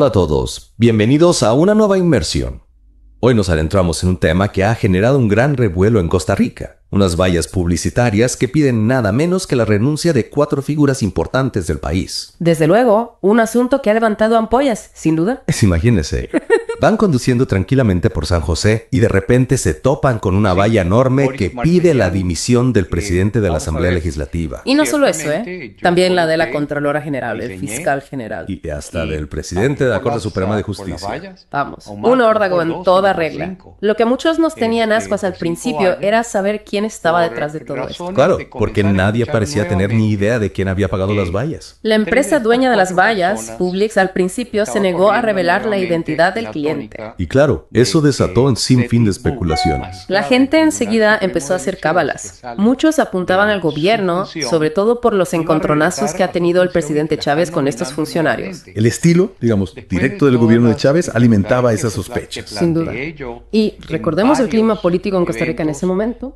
Hola a todos, bienvenidos a una nueva inmersión. Hoy nos adentramos en un tema que ha generado un gran revuelo en Costa Rica. Unas vallas publicitarias que piden nada menos que la renuncia de 4 figuras importantes del país. Desde luego, un asunto que ha levantado ampollas, sin duda. Imagínense, van conduciendo tranquilamente por San José y de repente se topan con una valla enorme que pide la dimisión del presidente de la Asamblea Legislativa. Y no solo eso, también la de la Contralora General, el Fiscal General. Y hasta del presidente de la Corte Suprema de Justicia. Vamos, un órdago en toda regla. Lo que a muchos nos tenían ascuas al principio era saber quién estaba detrás de todo esto. Claro, porque nadie parecía tener ni idea de quién había pagado las vallas. La empresa dueña de las vallas, Publix, al principio se negó a revelar la identidad del cliente. Y claro, eso desató un sinfín de especulaciones. La gente enseguida empezó a hacer cábalas. Muchos apuntaban al gobierno, sobre todo por los encontronazos que ha tenido el presidente Chávez con estos funcionarios. El estilo, digamos, directo del gobierno de Chávez alimentaba esas sospechas. Sin duda. Y recordemos el clima político en Costa Rica en ese momento.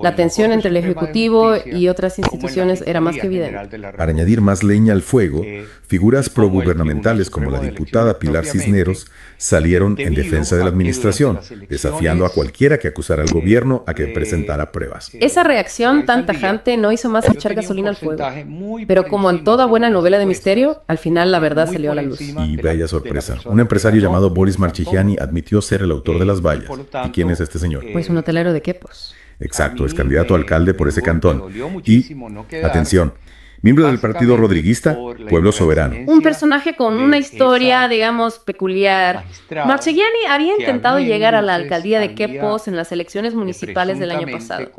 La tensión entre el Ejecutivo y otras instituciones era más que evidente. Para añadir más leña al fuego, figuras progubernamentales como la diputada Pilar Cisneros salieron en defensa de la administración, desafiando a cualquiera que acusara al gobierno a que presentara pruebas. Esa reacción tan tajante no hizo más que echar gasolina al fuego. Pero como en toda buena novela de misterio, al final la verdad salió a la luz. Y vaya sorpresa, un empresario llamado Boris Marchigiani admitió ser el autor de las vallas. ¿Y quién es este señor? Pues un hotelero de Quepos. Exacto, es candidato a alcalde por ese cantón. Y, atención, miembro del partido rodriguista, Pueblo Soberano. Un personaje con una historia, digamos, peculiar. Marchigiani había intentado llegar a la alcaldía de Quepos en las elecciones municipales del año pasado,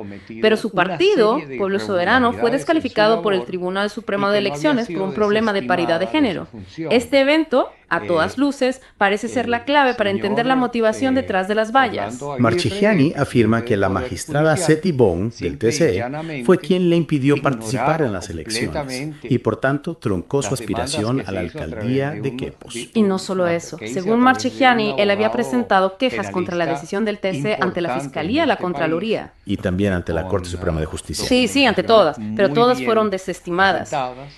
pero su partido, Pueblo Soberano, fue descalificado por el Tribunal Supremo de Elecciones por un problema de paridad de género. Este evento, a todas luces, parece ser la clave para entender la motivación detrás de las vallas. Marchigiani afirma que la magistrada Seti Bon, del TCE, fue quien le impidió participar en las elecciones y por tanto truncó su aspiración a la alcaldía de Quepos. Y no solo eso. Según Marchigiani, él había presentado quejas contra la decisión del TCE ante la Fiscalía y la Contraloría. Y también ante la Corte Suprema de Justicia. Sí, ante todas, pero todas fueron desestimadas.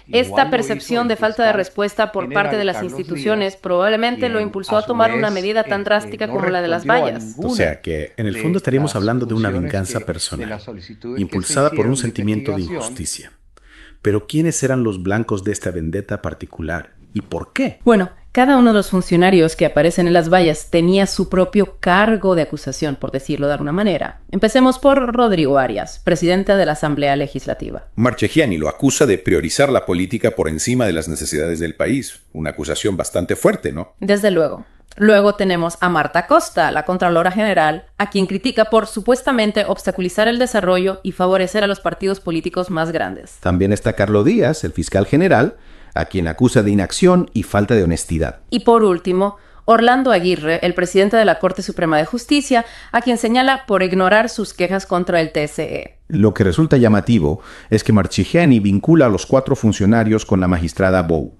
Esta percepción de falta de respuesta por parte de las instituciones probablemente lo impulsó a tomar una medida tan drástica como la de las vallas. O sea que, en el fondo, estaríamos hablando de una venganza personal, impulsada por un sentimiento de injusticia. Pero ¿quiénes eran los blancos de esta vendetta particular? ¿Y por qué? Bueno, cada uno de los funcionarios que aparecen en las vallas tenía su propio cargo de acusación, por decirlo de alguna manera. Empecemos por Rodrigo Arias, presidente de la Asamblea Legislativa. Marchigiani lo acusa de priorizar la política por encima de las necesidades del país. Una acusación bastante fuerte, ¿no? Desde luego. Luego tenemos a Marta Costa, la Contralora General, a quien critica por supuestamente obstaculizar el desarrollo y favorecer a los partidos políticos más grandes. También está Carlos Díaz, el fiscal general, a quien acusa de inacción y falta de honestidad. Y por último, Orlando Aguirre, el presidente de la Corte Suprema de Justicia, a quien señala por ignorar sus quejas contra el TCE. Lo que resulta llamativo es que Marchigiani vincula a los 4 funcionarios con la magistrada Bou.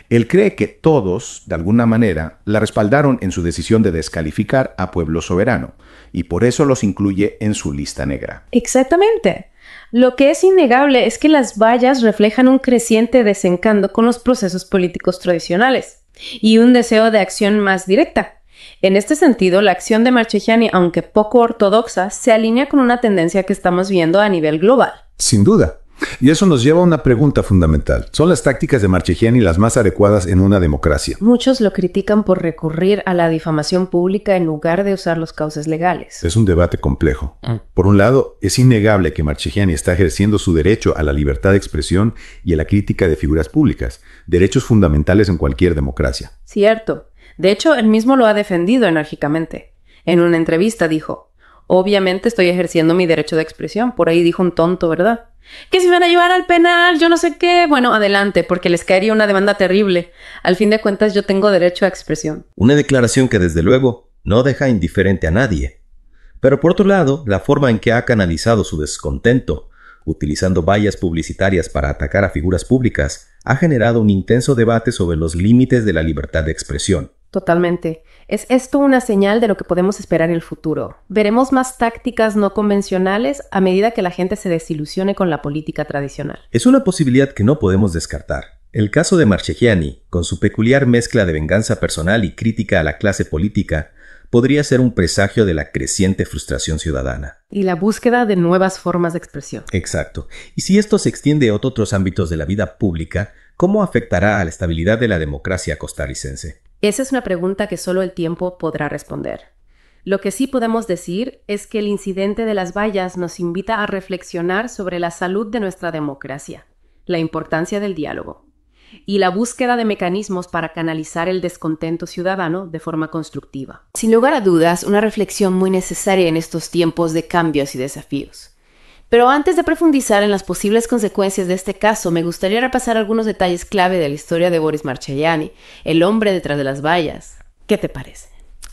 Él cree que todos, de alguna manera, la respaldaron en su decisión de descalificar a Pueblo Soberano, y por eso los incluye en su lista negra. Exactamente. Lo que es innegable es que las vallas reflejan un creciente desencanto con los procesos políticos tradicionales y un deseo de acción más directa. En este sentido, la acción de Marchigiani, aunque poco ortodoxa, se alinea con una tendencia que estamos viendo a nivel global. Sin duda. Y eso nos lleva a una pregunta fundamental. ¿Son las tácticas de Marchigiani las más adecuadas en una democracia? Muchos lo critican por recurrir a la difamación pública en lugar de usar los cauces legales. Es un debate complejo. Por un lado, es innegable que Marchigiani está ejerciendo su derecho a la libertad de expresión y a la crítica de figuras públicas, derechos fundamentales en cualquier democracia. Cierto. De hecho, él mismo lo ha defendido enérgicamente. En una entrevista dijo: obviamente estoy ejerciendo mi derecho de expresión. Por ahí dijo un tonto, ¿verdad? Que si me van a llevar al penal, yo no sé qué. Bueno, adelante, porque les caería una demanda terrible. Al fin de cuentas, yo tengo derecho a expresión. Una declaración que desde luego no deja indiferente a nadie. Pero por otro lado, la forma en que ha canalizado su descontento, utilizando vallas publicitarias para atacar a figuras públicas, ha generado un intenso debate sobre los límites de la libertad de expresión. Totalmente. ¿Es esto una señal de lo que podemos esperar en el futuro? ¿Veremos más tácticas no convencionales a medida que la gente se desilusione con la política tradicional? Es una posibilidad que no podemos descartar. El caso de Marchegiani, con su peculiar mezcla de venganza personal y crítica a la clase política, podría ser un presagio de la creciente frustración ciudadana. Y la búsqueda de nuevas formas de expresión. Exacto. Y si esto se extiende a otros ámbitos de la vida pública, ¿cómo afectará a la estabilidad de la democracia costarricense? Esa es una pregunta que solo el tiempo podrá responder. Lo que sí podemos decir es que el incidente de las vallas nos invita a reflexionar sobre la salud de nuestra democracia, la importancia del diálogo y la búsqueda de mecanismos para canalizar el descontento ciudadano de forma constructiva. Sin lugar a dudas, una reflexión muy necesaria en estos tiempos de cambios y desafíos. Pero antes de profundizar en las posibles consecuencias de este caso, me gustaría repasar algunos detalles clave de la historia de Boris Marchegiani, el hombre detrás de las vallas. ¿Qué te parece?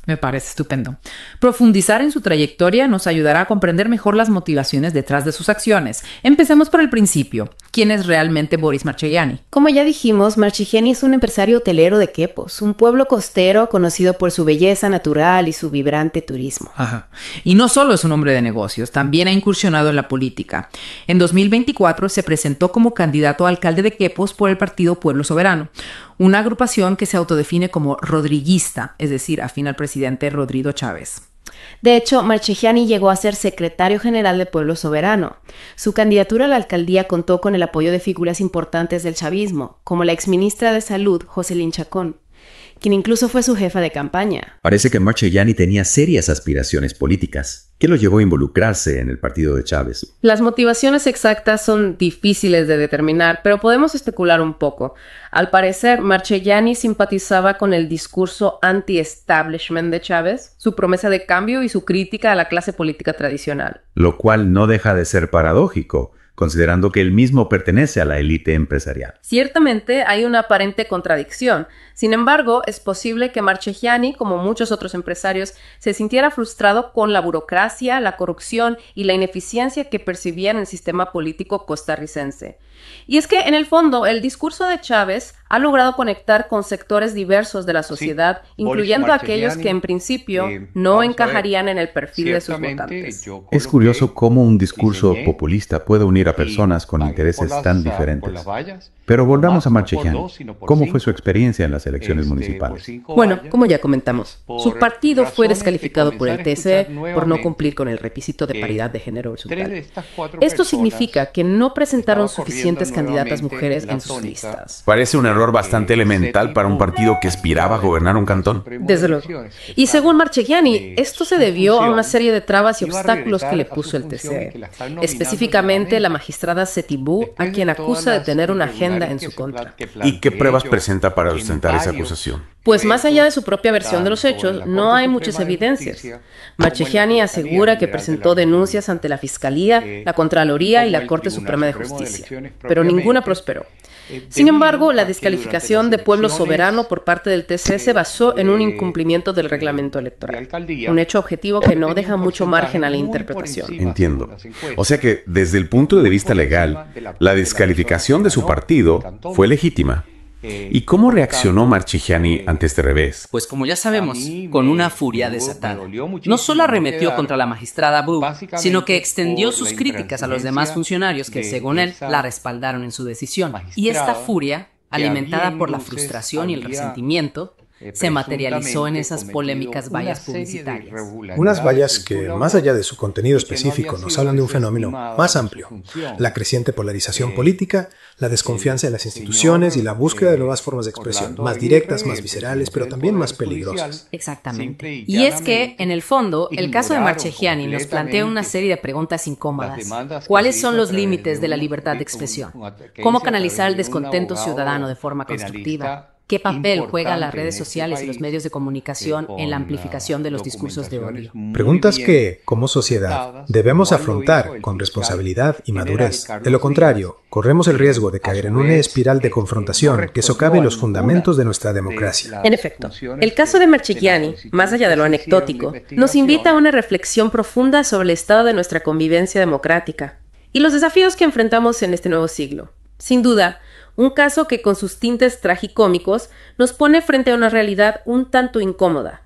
Me parece estupendo. Profundizar en su trayectoria nos ayudará a comprender mejor las motivaciones detrás de sus acciones. Empecemos por el principio. ¿Quién es realmente Boris Marchegiani? Como ya dijimos, Marchegiani es un empresario hotelero de Quepos, un pueblo costero conocido por su belleza natural y su vibrante turismo. Ajá. Y no solo es un hombre de negocios, también ha incursionado en la política. En 2024 se presentó como candidato a alcalde de Quepos por el partido Pueblo Soberano, una agrupación que se autodefine como rodriguista, es decir, afín al presidente Rodrigo Chávez. De hecho, Marchegiani llegó a ser secretario general de Pueblo Soberano. Su candidatura a la alcaldía contó con el apoyo de figuras importantes del chavismo, como la exministra de Salud, Jocelyn Chacón, quien incluso fue su jefa de campaña. Parece que Marchegiani tenía serias aspiraciones políticas. ¿Qué lo llevó a involucrarse en el partido de Chávez? Las motivaciones exactas son difíciles de determinar, pero podemos especular un poco. Al parecer, Marchegiani simpatizaba con el discurso anti-establishment de Chávez, su promesa de cambio y su crítica a la clase política tradicional. Lo cual no deja de ser paradójico, considerando que él mismo pertenece a la élite empresarial. Ciertamente hay una aparente contradicción. Sin embargo, es posible que Marchegiani, como muchos otros empresarios, se sintiera frustrado con la burocracia, la corrupción y la ineficiencia que percibía en el sistema político costarricense. Y es que, en el fondo, el discurso de Chávez ha logrado conectar con sectores diversos de la sociedad, incluyendo aquellos que, en principio, no encajarían en el perfil de sus votantes. Es curioso cómo un discurso populista puede unir a personas con intereses tan diferentes. Pero volvamos a Marchegiani. ¿Cómo fue su experiencia en las elecciones municipales? Bueno, como ya comentamos, su partido fue descalificado por el TSE por no cumplir con el requisito de paridad de género electoral. Esto significa que no presentaron suficientes candidatas mujeres en sus listas. Parece un error bastante elemental para un partido que aspiraba a gobernar un cantón. Desde luego. Y según Marchegiani, esto se debió a una serie de trabas y obstáculos que le puso el TSE. Específicamente la magistrada Setibú, a quien acusa de tener una agenda en su contra. ¿Y qué pruebas presenta para sustentar esa acusación? Pues más allá de su propia versión de los hechos, no hay muchas evidencias. Marchegiani asegura que presentó denuncias ante la Fiscalía, la Contraloría y la Corte Suprema de Justicia, pero ninguna prosperó. Sin embargo, la descalificación de Pueblo Soberano por parte del TSE se basó en un incumplimiento del reglamento electoral, un hecho objetivo que no deja mucho margen a la interpretación. Entiendo. O sea que, desde el punto de vista legal, la descalificación de su partido fue legítima. ¿Y cómo reaccionó Marchegiani ante este revés? Pues como ya sabemos, con una furia desatada. No solo arremetió contra la magistrada Bu, sino que extendió sus críticas a los demás funcionarios que, según él, la respaldaron en su decisión. Y esta furia, alimentada por la frustración y el resentimiento, se materializó en esas polémicas vallas publicitarias. Unas vallas que, más allá de su contenido específico, nos hablan de un fenómeno más amplio: la creciente polarización política, la desconfianza en las instituciones y la búsqueda de nuevas formas de expresión, más directas, más viscerales, pero también más peligrosas. Exactamente. Y es que, en el fondo, el caso de Marchegiani nos plantea una serie de preguntas incómodas. ¿Cuáles son los límites de la libertad de expresión? ¿Cómo canalizar el descontento ciudadano de forma constructiva? ¿Qué papel juegan las redes sociales y los medios de comunicación en la amplificación de los discursos de odio? Preguntas que, como sociedad, debemos afrontar con responsabilidad y madurez. De lo contrario, corremos el riesgo de caer en una espiral de confrontación que socave los fundamentos de nuestra democracia. En efecto, el caso de Marchegiani, más allá de lo anecdótico, nos invita a una reflexión profunda sobre el estado de nuestra convivencia democrática y los desafíos que enfrentamos en este nuevo siglo. Sin duda, un caso que con sus tintes tragicómicos nos pone frente a una realidad un tanto incómoda: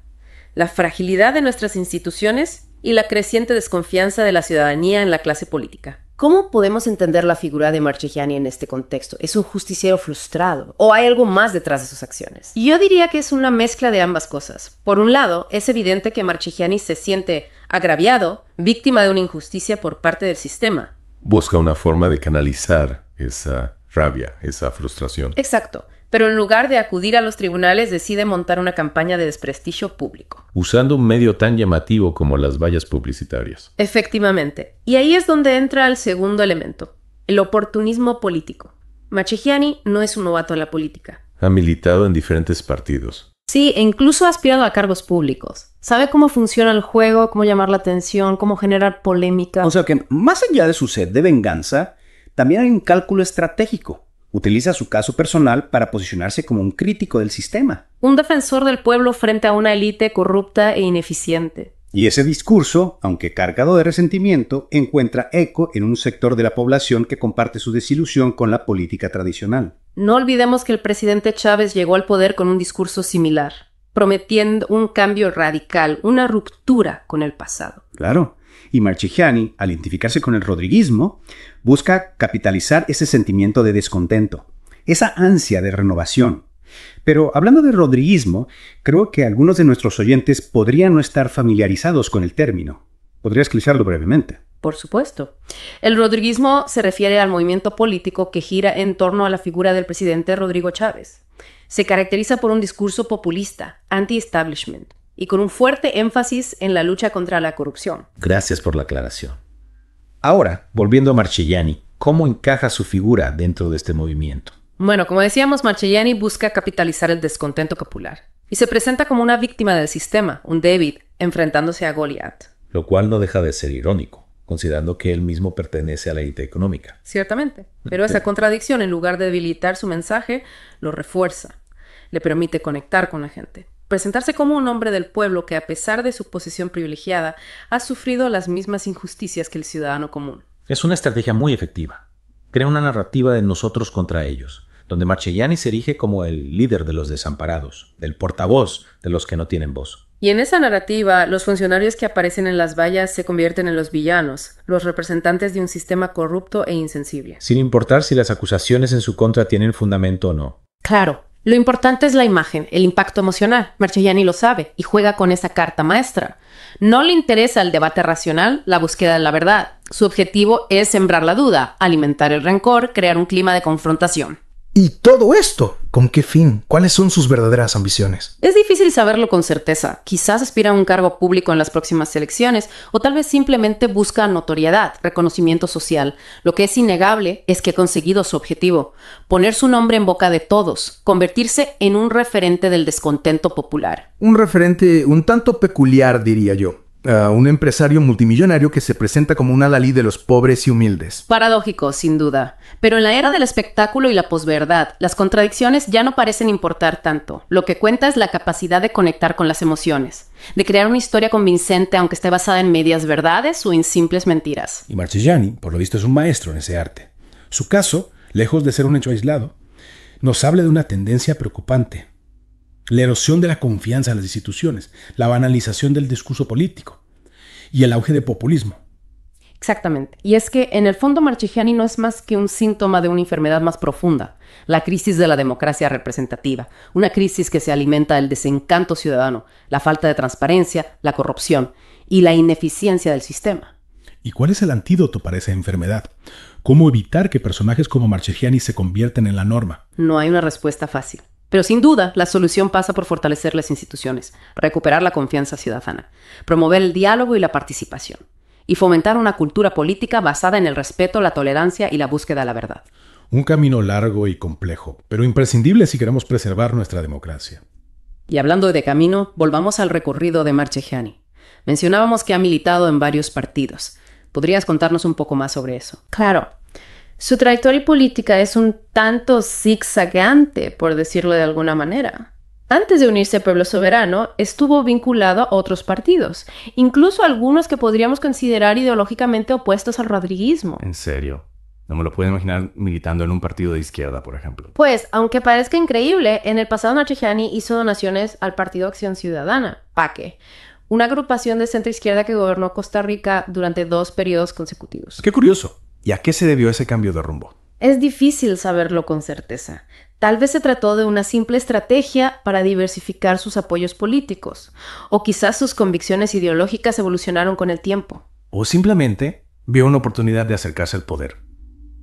la fragilidad de nuestras instituciones y la creciente desconfianza de la ciudadanía en la clase política. ¿Cómo podemos entender la figura de Marchegiani en este contexto? ¿Es un justiciero frustrado? ¿O hay algo más detrás de sus acciones? Yo diría que es una mezcla de ambas cosas. Por un lado, es evidente que Marchegiani se siente agraviado, víctima de una injusticia por parte del sistema. Busca una forma de canalizar esa rabia, esa frustración. Exacto. Pero en lugar de acudir a los tribunales, decide montar una campaña de desprestigio público. Usando un medio tan llamativo como las vallas publicitarias. Efectivamente. Y ahí es donde entra el segundo elemento, el oportunismo político. Marchegiani no es un novato en la política. Ha militado en diferentes partidos. Sí, e incluso ha aspirado a cargos públicos. Sabe cómo funciona el juego, cómo llamar la atención, cómo generar polémica. O sea que, más allá de su sed de venganza, también hay un cálculo estratégico. Utiliza su caso personal para posicionarse como un crítico del sistema. Un defensor del pueblo frente a una élite corrupta e ineficiente. Y ese discurso, aunque cargado de resentimiento, encuentra eco en un sector de la población que comparte su desilusión con la política tradicional. No olvidemos que el presidente Chávez llegó al poder con un discurso similar, prometiendo un cambio radical, una ruptura con el pasado. Claro. Y Marchegiani, al identificarse con el rodriguismo, busca capitalizar ese sentimiento de descontento, esa ansia de renovación. Pero hablando de rodriguismo, creo que algunos de nuestros oyentes podrían no estar familiarizados con el término. ¿Podrías explicarlo brevemente? Por supuesto. El rodriguismo se refiere al movimiento político que gira en torno a la figura del presidente Rodrigo Chávez. Se caracteriza por un discurso populista, anti-establishment, y con un fuerte énfasis en la lucha contra la corrupción. Gracias por la aclaración. Ahora, volviendo a Marchegiani, ¿cómo encaja su figura dentro de este movimiento? Bueno, como decíamos, Marchegiani busca capitalizar el descontento popular y se presenta como una víctima del sistema, un David, enfrentándose a Goliat. Lo cual no deja de ser irónico, considerando que él mismo pertenece a la élite económica. Ciertamente, pero esa contradicción, en lugar de debilitar su mensaje, lo refuerza, le permite conectar con la gente. Presentarse como un hombre del pueblo que, a pesar de su posición privilegiada, ha sufrido las mismas injusticias que el ciudadano común. Es una estrategia muy efectiva. Crea una narrativa de nosotros contra ellos, donde Marchegiani se erige como el líder de los desamparados, el portavoz de los que no tienen voz. Y en esa narrativa, los funcionarios que aparecen en las vallas se convierten en los villanos, los representantes de un sistema corrupto e insensible. Sin importar si las acusaciones en su contra tienen fundamento o no. Claro. Lo importante es la imagen, el impacto emocional. Marchegiani lo sabe y juega con esa carta maestra. No le interesa el debate racional, la búsqueda de la verdad. Su objetivo es sembrar la duda, alimentar el rencor, crear un clima de confrontación. ¿Y todo esto? ¿Con qué fin? ¿Cuáles son sus verdaderas ambiciones? Es difícil saberlo con certeza. Quizás aspira a un cargo público en las próximas elecciones o tal vez simplemente busca notoriedad, reconocimiento social. Lo que es innegable es que ha conseguido su objetivo: poner su nombre en boca de todos, convertirse en un referente del descontento popular. Un referente un tanto peculiar, diría yo. Un empresario multimillonario que se presenta como un adalid de los pobres y humildes. Paradójico, sin duda. Pero en la era del espectáculo y la posverdad, las contradicciones ya no parecen importar tanto. Lo que cuenta es la capacidad de conectar con las emociones, de crear una historia convincente aunque esté basada en medias verdades o en simples mentiras. Y Marchegiani, por lo visto, es un maestro en ese arte. Su caso, lejos de ser un hecho aislado, nos habla de una tendencia preocupante. La erosión de la confianza en las instituciones, la banalización del discurso político y el auge del populismo. Exactamente. Y es que, en el fondo, Marchegiani no es más que un síntoma de una enfermedad más profunda, la crisis de la democracia representativa, una crisis que se alimenta del desencanto ciudadano, la falta de transparencia, la corrupción y la ineficiencia del sistema. ¿Y cuál es el antídoto para esa enfermedad? ¿Cómo evitar que personajes como Marchegiani se conviertan en la norma? No hay una respuesta fácil. Pero sin duda, la solución pasa por fortalecer las instituciones, recuperar la confianza ciudadana, promover el diálogo y la participación, y fomentar una cultura política basada en el respeto, la tolerancia y la búsqueda de la verdad. Un camino largo y complejo, pero imprescindible si queremos preservar nuestra democracia. Y hablando de camino, volvamos al recorrido de Marchegiani. Mencionábamos que ha militado en varios partidos. ¿Podrías contarnos un poco más sobre eso? Claro. Su trayectoria política es un tanto zigzagueante, por decirlo de alguna manera. Antes de unirse a Pueblo Soberano, estuvo vinculado a otros partidos, incluso algunos que podríamos considerar ideológicamente opuestos al rodriguismo. ¿En serio? No me lo puedo imaginar militando en un partido de izquierda, por ejemplo. Pues, aunque parezca increíble, en el pasado Marchegiani hizo donaciones al Partido Acción Ciudadana, PACE, una agrupación de centro-izquierda que gobernó Costa Rica durante 2 periodos consecutivos. ¡Qué curioso! ¿Y a qué se debió ese cambio de rumbo? Es difícil saberlo con certeza. Tal vez se trató de una simple estrategia para diversificar sus apoyos políticos, o quizás sus convicciones ideológicas evolucionaron con el tiempo. O simplemente vio una oportunidad de acercarse al poder,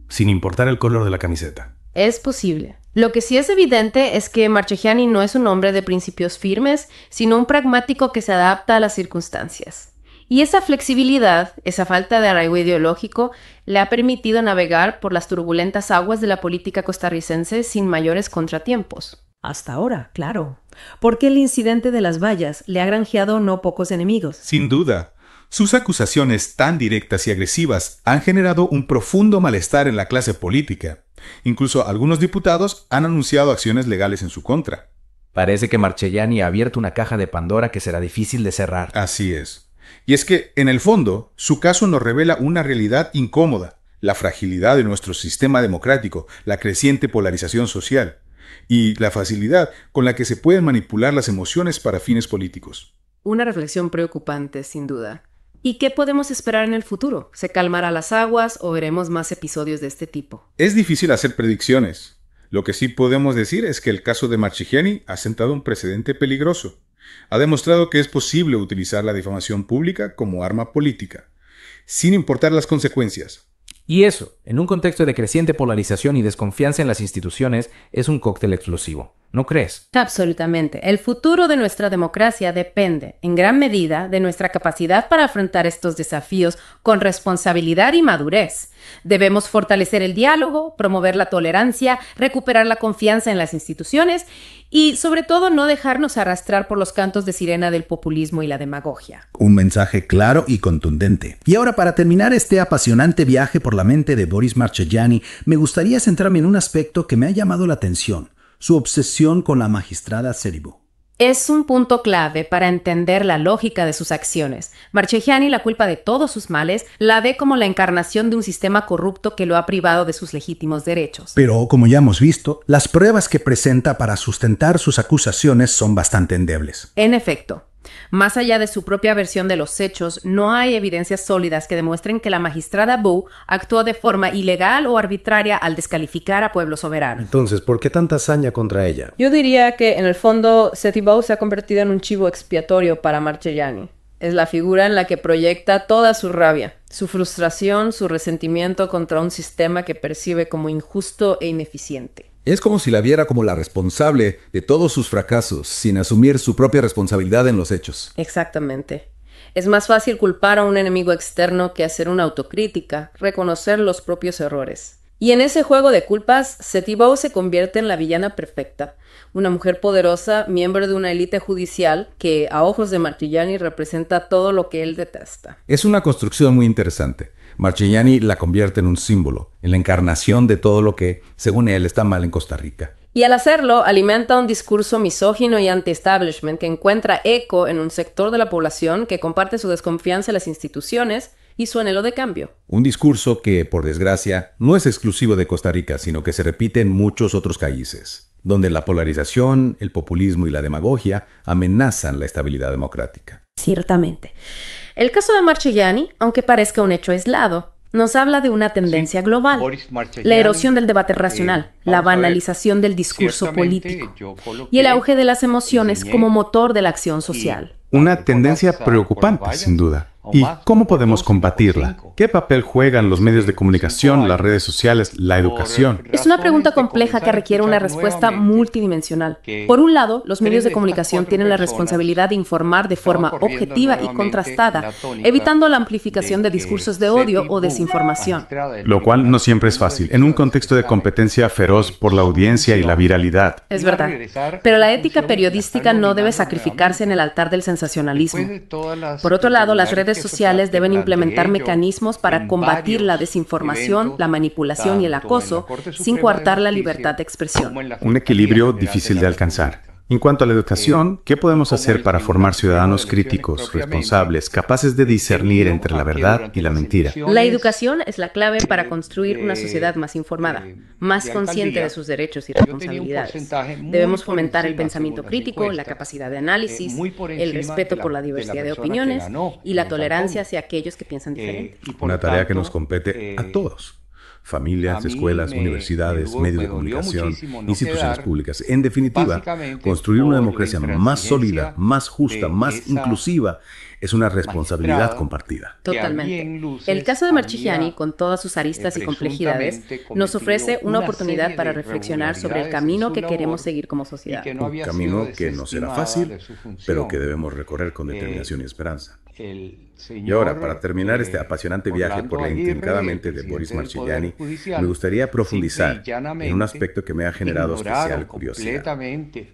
sin importar el color de la camiseta. Es posible. Lo que sí es evidente es que Marchegiani no es un hombre de principios firmes, sino un pragmático que se adapta a las circunstancias. Y esa flexibilidad, esa falta de arraigo ideológico, le ha permitido navegar por las turbulentas aguas de la política costarricense sin mayores contratiempos. Hasta ahora, claro. Porque el incidente de las vallas le ha granjeado no pocos enemigos. Sin duda. Sus acusaciones tan directas y agresivas han generado un profundo malestar en la clase política. Incluso algunos diputados han anunciado acciones legales en su contra. Parece que Marchegiani ha abierto una caja de Pandora que será difícil de cerrar. Así es. Y es que, en el fondo, su caso nos revela una realidad incómoda, la fragilidad de nuestro sistema democrático, la creciente polarización social y la facilidad con la que se pueden manipular las emociones para fines políticos. Una reflexión preocupante, sin duda. ¿Y qué podemos esperar en el futuro? ¿Se calmará las aguas o veremos más episodios de este tipo? Es difícil hacer predicciones. Lo que sí podemos decir es que el caso de Marchegiani ha sentado un precedente peligroso. Ha demostrado que es posible utilizar la difamación pública como arma política, sin importar las consecuencias. Y eso, en un contexto de creciente polarización y desconfianza en las instituciones, es un cóctel explosivo. ¿No crees? Absolutamente. El futuro de nuestra democracia depende, en gran medida, de nuestra capacidad para afrontar estos desafíos con responsabilidad y madurez. Debemos fortalecer el diálogo, promover la tolerancia, recuperar la confianza en las instituciones y, sobre todo, no dejarnos arrastrar por los cantos de sirena del populismo y la demagogia. Un mensaje claro y contundente. Y ahora, para terminar este apasionante viaje por la mente de Boris Marchegiani, me gustaría centrarme en un aspecto que me ha llamado la atención: su obsesión con la magistrada Cetibó. Es un punto clave para entender la lógica de sus acciones. Marchegiani, la culpa de todos sus males, la ve como la encarnación de un sistema corrupto que lo ha privado de sus legítimos derechos. Pero, como ya hemos visto, las pruebas que presenta para sustentar sus acusaciones son bastante endebles. En efecto. Más allá de su propia versión de los hechos, no hay evidencias sólidas que demuestren que la magistrada Bou actuó de forma ilegal o arbitraria al descalificar a Pueblo Soberano. Entonces, ¿por qué tanta hazaña contra ella? Yo diría que, en el fondo, Cetibó se ha convertido en un chivo expiatorio para Marchegiani. Es la figura en la que proyecta toda su rabia, su frustración, su resentimiento contra un sistema que percibe como injusto e ineficiente. Es como si la viera como la responsable de todos sus fracasos, sin asumir su propia responsabilidad en los hechos. Exactamente. Es más fácil culpar a un enemigo externo que hacer una autocrítica, reconocer los propios errores. Y en ese juego de culpas, Cetibó se convierte en la villana perfecta, una mujer poderosa, miembro de una élite judicial que, a ojos de Marchegiani, representa todo lo que él detesta. Es una construcción muy interesante. Marchegiani la convierte en un símbolo, en la encarnación de todo lo que, según él, está mal en Costa Rica. Y al hacerlo, alimenta un discurso misógino y anti-establishment que encuentra eco en un sector de la población que comparte su desconfianza en las instituciones y su anhelo de cambio. Un discurso que, por desgracia, no es exclusivo de Costa Rica, sino que se repite en muchos otros países, donde la polarización, el populismo y la demagogia amenazan la estabilidad democrática. Ciertamente. El caso de Marchegiani, aunque parezca un hecho aislado, nos habla de una tendencia global, la erosión del debate racional, la banalización del discurso político y el auge de las emociones como motor de la acción social. Una tendencia preocupante, sin duda. ¿Y cómo podemos combatirla? ¿Qué papel juegan los medios de comunicación, las redes sociales, la educación? Es una pregunta compleja que requiere una respuesta multidimensional. Por un lado, los medios de comunicación tienen la responsabilidad de informar de forma objetiva y contrastada, evitando la amplificación de discursos de odio o desinformación. Lo cual no siempre es fácil, en un contexto de competencia feroz por la audiencia y la viralidad. Es verdad, pero la ética periodística no debe sacrificarse en el altar del sensacionalismo. Por otro lado, las redes sociales deben implementar mecanismos para combatir la desinformación, la manipulación y el acoso sin coartar la libertad de expresión. Un equilibrio difícil de alcanzar. En cuanto a la educación, ¿qué podemos hacer para formar ciudadanos críticos, responsables, capaces de discernir entre la verdad y la mentira? La educación es la clave para construir una sociedad más informada, más consciente de sus derechos y responsabilidades. Debemos fomentar el pensamiento crítico, la capacidad de análisis, el respeto por la diversidad de opiniones y la tolerancia hacia aquellos que piensan diferente. Una tarea que nos compete a todos. Familias, escuelas, universidades, medios de comunicación, instituciones públicas. En definitiva, construir una democracia más sólida, más justa, más inclusiva, es una responsabilidad compartida. Totalmente. El caso de Marchigiani, con todas sus aristas y complejidades, nos ofrece una oportunidad para reflexionar sobre el camino que queremos seguir como sociedad. Un camino que no será fácil, pero que debemos recorrer con determinación y esperanza. Y ahora, para terminar este apasionante viaje por la intrincada mente de Boris Marchigiani, me gustaría profundizar en un aspecto que me ha generado especial curiosidad: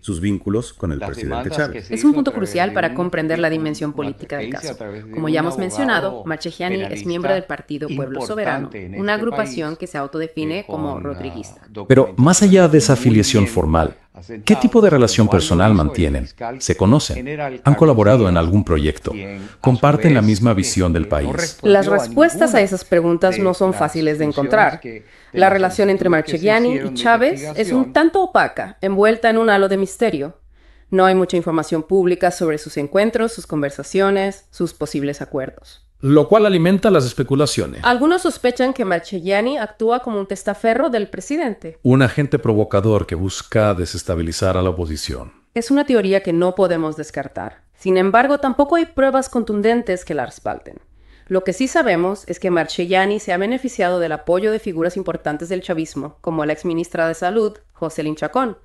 sus vínculos con el presidente Chávez. Es un punto crucial para comprender la dimensión política del caso. Como ya hemos mencionado, Marchigiani es miembro del partido Pueblo Soberano, una agrupación que se autodefine como rodriguista. Pero más allá de esa afiliación formal, ¿qué tipo de relación personal mantienen? ¿Se conocen? ¿Han colaborado en algún proyecto? ¿Comparten la misma visión del país? Las respuestas a esas preguntas no son fáciles de encontrar. La relación entre Marchigiani y Chávez es un tanto opaca, envuelta en un halo de misterio. No hay mucha información pública sobre sus encuentros, sus conversaciones, sus posibles acuerdos. Lo cual alimenta las especulaciones. Algunos sospechan que Marchigiani actúa como un testaferro del presidente. Un agente provocador que busca desestabilizar a la oposición. Es una teoría que no podemos descartar. Sin embargo, tampoco hay pruebas contundentes que la respalden. Lo que sí sabemos es que Marchigiani se ha beneficiado del apoyo de figuras importantes del chavismo, como la exministra de Salud, Jocelyn Chacón,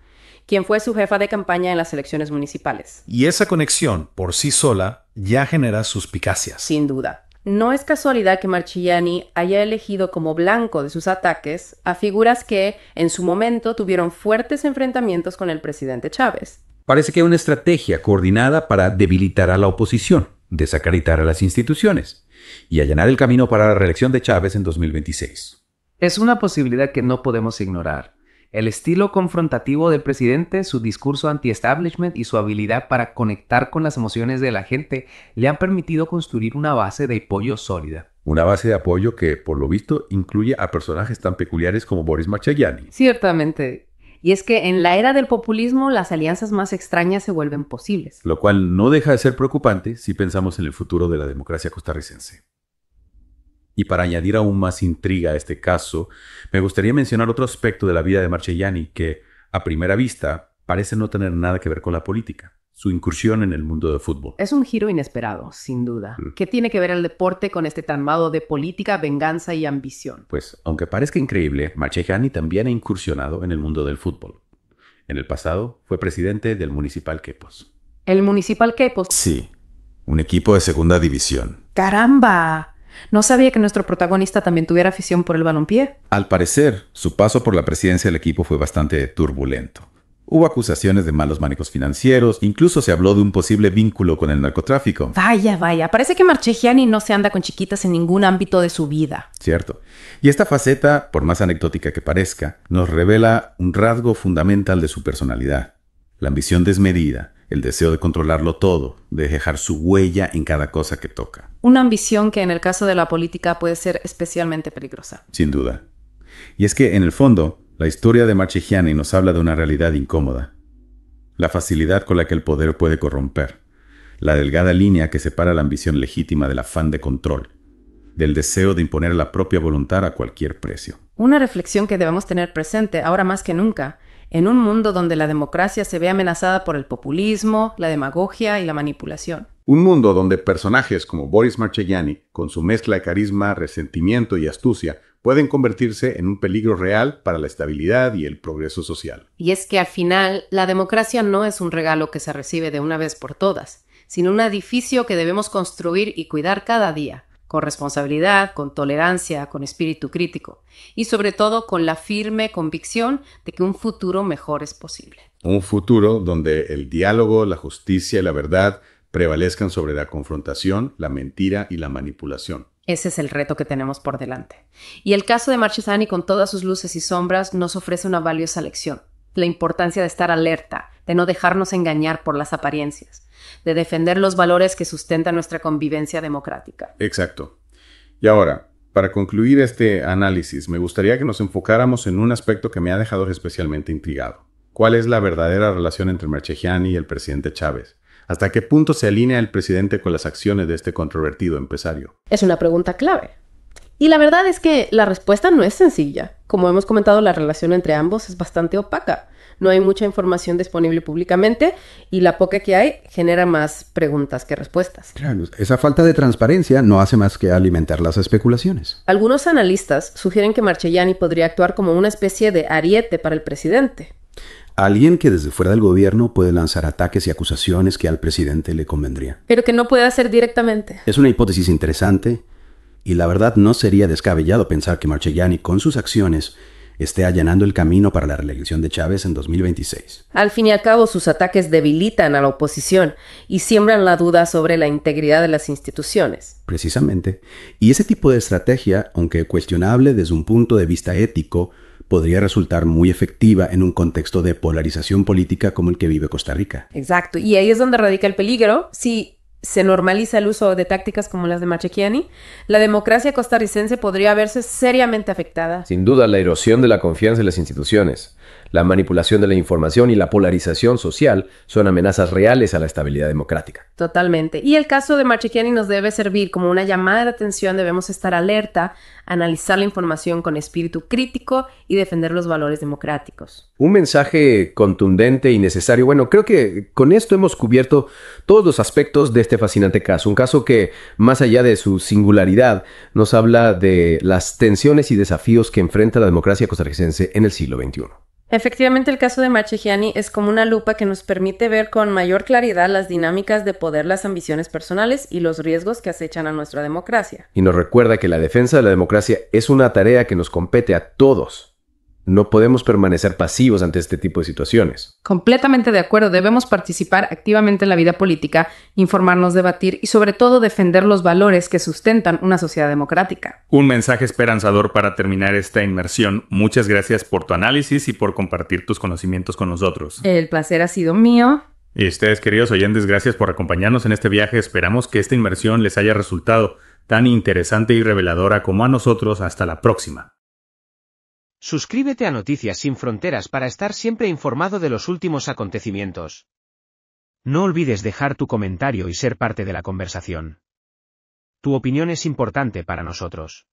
quien fue su jefa de campaña en las elecciones municipales. Y esa conexión, por sí sola, ya genera suspicacias. Sin duda. No es casualidad que Marchigiani haya elegido como blanco de sus ataques a figuras que, en su momento, tuvieron fuertes enfrentamientos con el presidente Chávez. Parece que hay una estrategia coordinada para debilitar a la oposición, desacreditar a las instituciones y allanar el camino para la reelección de Chávez en 2026. Es una posibilidad que no podemos ignorar. El estilo confrontativo del presidente, su discurso anti-establishment y su habilidad para conectar con las emociones de la gente le han permitido construir una base de apoyo sólida. Una base de apoyo que, por lo visto, incluye a personajes tan peculiares como Boris Marchigiani. Ciertamente. Y es que en la era del populismo las alianzas más extrañas se vuelven posibles. Lo cual no deja de ser preocupante si pensamos en el futuro de la democracia costarricense. Y para añadir aún más intriga a este caso, me gustaría mencionar otro aspecto de la vida de Marchigiani que, a primera vista, parece no tener nada que ver con la política: su incursión en el mundo del fútbol. Es un giro inesperado, sin duda. ¿Qué tiene que ver el deporte con este tramado de política, venganza y ambición? Pues, aunque parezca increíble, Marchigiani también ha incursionado en el mundo del fútbol. En el pasado, fue presidente del Municipal Quepos. ¿El Municipal Quepos? Sí, un equipo de segunda división. ¡Caramba! No sabía que nuestro protagonista también tuviera afición por el balompié. Al parecer, su paso por la presidencia del equipo fue bastante turbulento. Hubo acusaciones de malos manejos financieros, incluso se habló de un posible vínculo con el narcotráfico. Vaya, parece que Marchigiani no se anda con chiquitas en ningún ámbito de su vida. Cierto. Y esta faceta, por más anecdótica que parezca, nos revela un rasgo fundamental de su personalidad: la ambición desmedida, el deseo de controlarlo todo, de dejar su huella en cada cosa que toca. Una ambición que en el caso de la política puede ser especialmente peligrosa. Sin duda. Y es que, en el fondo, la historia de Marchigiani nos habla de una realidad incómoda: la facilidad con la que el poder puede corromper, la delgada línea que separa la ambición legítima del afán de control, del deseo de imponer la propia voluntad a cualquier precio. Una reflexión que debemos tener presente ahora más que nunca, en un mundo donde la democracia se ve amenazada por el populismo, la demagogia y la manipulación. Un mundo donde personajes como Boris Marchigiani, con su mezcla de carisma, resentimiento y astucia, pueden convertirse en un peligro real para la estabilidad y el progreso social. Y es que al final, la democracia no es un regalo que se recibe de una vez por todas, sino un edificio que debemos construir y cuidar cada día, con responsabilidad, con tolerancia, con espíritu crítico y sobre todo con la firme convicción de que un futuro mejor es posible. Un futuro donde el diálogo, la justicia y la verdad prevalezcan sobre la confrontación, la mentira y la manipulación. Ese es el reto que tenemos por delante. Y el caso de Marchigiani, con todas sus luces y sombras, nos ofrece una valiosa lección: la importancia de estar alerta, de no dejarnos engañar por las apariencias, de defender los valores que sustentan nuestra convivencia democrática. Exacto. Y ahora, para concluir este análisis, me gustaría que nos enfocáramos en un aspecto que me ha dejado especialmente intrigado. ¿Cuál es la verdadera relación entre Marchigiani y el presidente Chávez? ¿Hasta qué punto se alinea el presidente con las acciones de este controvertido empresario? Es una pregunta clave. Y la verdad es que la respuesta no es sencilla. Como hemos comentado, la relación entre ambos es bastante opaca. No hay mucha información disponible públicamente y la poca que hay genera más preguntas que respuestas. Claro, esa falta de transparencia no hace más que alimentar las especulaciones. Algunos analistas sugieren que Marchegiani podría actuar como una especie de ariete para el presidente. Alguien que desde fuera del gobierno puede lanzar ataques y acusaciones que al presidente le convendría. Pero que no puede hacer directamente. Es una hipótesis interesante y la verdad no sería descabellado pensar que Marchegiani con sus acciones esté allanando el camino para la reelección de Chávez en 2026. Al fin y al cabo, sus ataques debilitan a la oposición y siembran la duda sobre la integridad de las instituciones. Precisamente. Y ese tipo de estrategia, aunque cuestionable desde un punto de vista ético, podría resultar muy efectiva en un contexto de polarización política como el que vive Costa Rica. Exacto. Y ahí es donde radica el peligro. Si se normaliza el uso de tácticas como las de Marchegiani, la democracia costarricense podría verse seriamente afectada. Sin duda, la erosión de la confianza en las instituciones, la manipulación de la información y la polarización social son amenazas reales a la estabilidad democrática. Totalmente. Y el caso de Marchegiani nos debe servir como una llamada de atención. Debemos estar alerta, analizar la información con espíritu crítico y defender los valores democráticos. Un mensaje contundente y necesario. Bueno, creo que con esto hemos cubierto todos los aspectos de este fascinante caso. Un caso que, más allá de su singularidad, nos habla de las tensiones y desafíos que enfrenta la democracia costarricense en el siglo XXI. Efectivamente, el caso de Marchegiani es como una lupa que nos permite ver con mayor claridad las dinámicas de poder, las ambiciones personales y los riesgos que acechan a nuestra democracia. Y nos recuerda que la defensa de la democracia es una tarea que nos compete a todos. No podemos permanecer pasivos ante este tipo de situaciones. Completamente de acuerdo. Debemos participar activamente en la vida política, informarnos, debatir y sobre todo defender los valores que sustentan una sociedad democrática. Un mensaje esperanzador para terminar esta inmersión. Muchas gracias por tu análisis y por compartir tus conocimientos con nosotros. El placer ha sido mío. Y ustedes, queridos oyentes, gracias por acompañarnos en este viaje. Esperamos que esta inmersión les haya resultado tan interesante y reveladora como a nosotros. Hasta la próxima. Suscríbete a Noticias Sin Fronteras para estar siempre informado de los últimos acontecimientos. No olvides dejar tu comentario y ser parte de la conversación. Tu opinión es importante para nosotros.